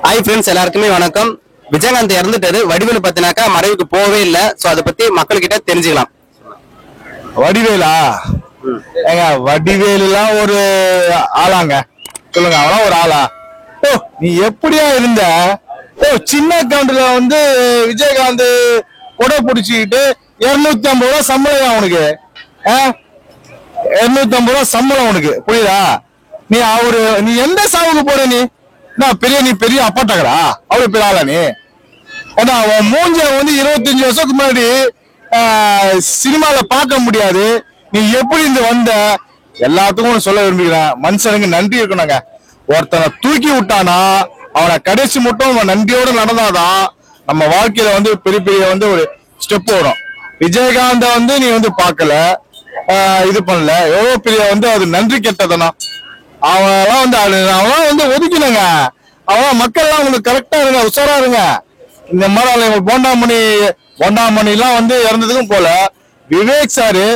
Hi friends, எல்லாருக்குமே வணக்கம். விஜயகாந்த் இறந்துட்டாரு. வடிவேலு பத்தினாக்கா மறைவுக்கு போவே இல்லை. ஸோ அதை பத்தி மக்கள்கிட்ட தெரிஞ்சுக்கலாம். வடிவேலா ஏங்க, வடிவேலுலாம் ஒரு ஆளாங்க சொல்லுங்க, அவனா ஒரு ஆளா? ஓ, நீ எப்படியா இருந்த? ஓ, சின்ன அக்கௌண்ட்ல வந்து விஜயகாந்த் கொடை பிடிச்சிக்கிட்டு 250 ரூபா சம்பளம் அவனுக்கு. 250 ரூபா சம்பளம் உனக்கு, புரியுதா? நீ எந்த சாவுக்கு போற? நீ பெரிய அப்பாட்டகரா? அவ்வளவு பெரிய ஆளா நீ? ஏன்னா அவன் மூஞ்ச வந்து 25 வருஷத்துக்கு முன்னாடி சினிமால பார்க்க முடியாது. நீ எப்படி இந்த வந்த? எல்லாத்துக்கும் சொல்ல விரும்புகிறேன், மனுஷனுக்கு நன்றி இருக்கணுங்க. ஒருத்தனை தூக்கி விட்டானா அவனை கடைசி மட்டும் அவன் நன்றியோட நடந்தாதான் நம்ம வாழ்க்கையில வந்து பெரிய பெரிய வந்து ஒரு ஸ்டெப் வரும். விஜயகாந்த வந்து நீ வந்து பார்க்கல, இது பண்ணல, எவ்வளவு பெரிய வந்து அது நன்றி கெட்டதனா. அவன் வந்து ஒதுக்கினுங்க. அவன் மக்கள் எல்லாம் உங்களுக்கு கரெக்டா இருங்க, உஷாரா இருங்க. இந்த மாதிரி போண்டாமணி எல்லாம் வந்து இறந்ததுக்கும் போல, விவேக் சாரு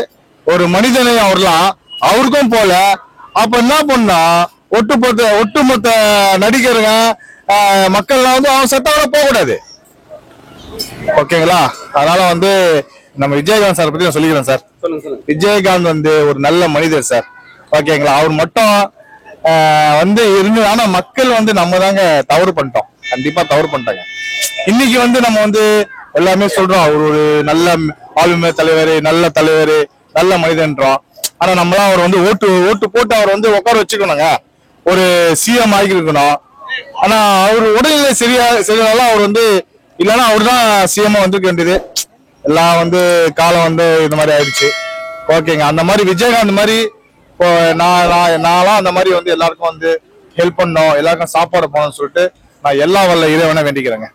ஒரு மனிதனை அவருக்கும் போல. அப்ப என்ன பண்ணா, ஒட்டுமொத்த நடிகருங்க மக்கள் எல்லாம் வந்து அவன் சட்டோட போக கூடாது. ஓகேங்களா? அதனால வந்து நம்ம விஜயகாந்த் சார் பத்தி நான் சொல்லிக்கிறேன் சார். விஜயகாந்த் வந்து ஒரு நல்ல மனிதர் சார். ஓகேங்களா? அவர் மட்டும் வந்து இருந்து, ஆனா மக்கள் வந்து நம்ம தாங்க தவறு பண்ணிட்டோம். கண்டிப்பா தவறு பண்ணிட்டாங்க. இன்னைக்கு வந்து நம்ம வந்து எல்லாமே சொல்றோம், அவர் ஒரு நல்ல ஆளுமை தலைவர், நல்ல தலைவர், நல்ல மனிதன்றோம். ஆனா நம்மளாம் அவர் வந்து ஓட்டு போட்டு அவர் வந்து உட்கார வச்சுக்கணுங்க, ஒரு சிஎம் ஆகி இருக்கணும். ஆனா அவர் உடல்நிலை சரியானாலும் அவர் வந்து இல்லைன்னா அவர் தான் சிஎம் வந்துருக்க வேண்டியது. எல்லாம் வந்து காலம் வந்து இந்த மாதிரி ஆயிடுச்சு. ஓகேங்க, அந்த மாதிரி விஜயகாந்த் மாதிரி இப்போ நான்லாம் அந்த மாதிரி வந்து எல்லாருக்கும் வந்து ஹெல்ப் பண்ணோம், எல்லாருக்கும் சாப்பாடு போகணும்னு சொல்லிட்டு நான் எல்லா வல்ல இறைவனை வேண்டிக்கிறேங்க.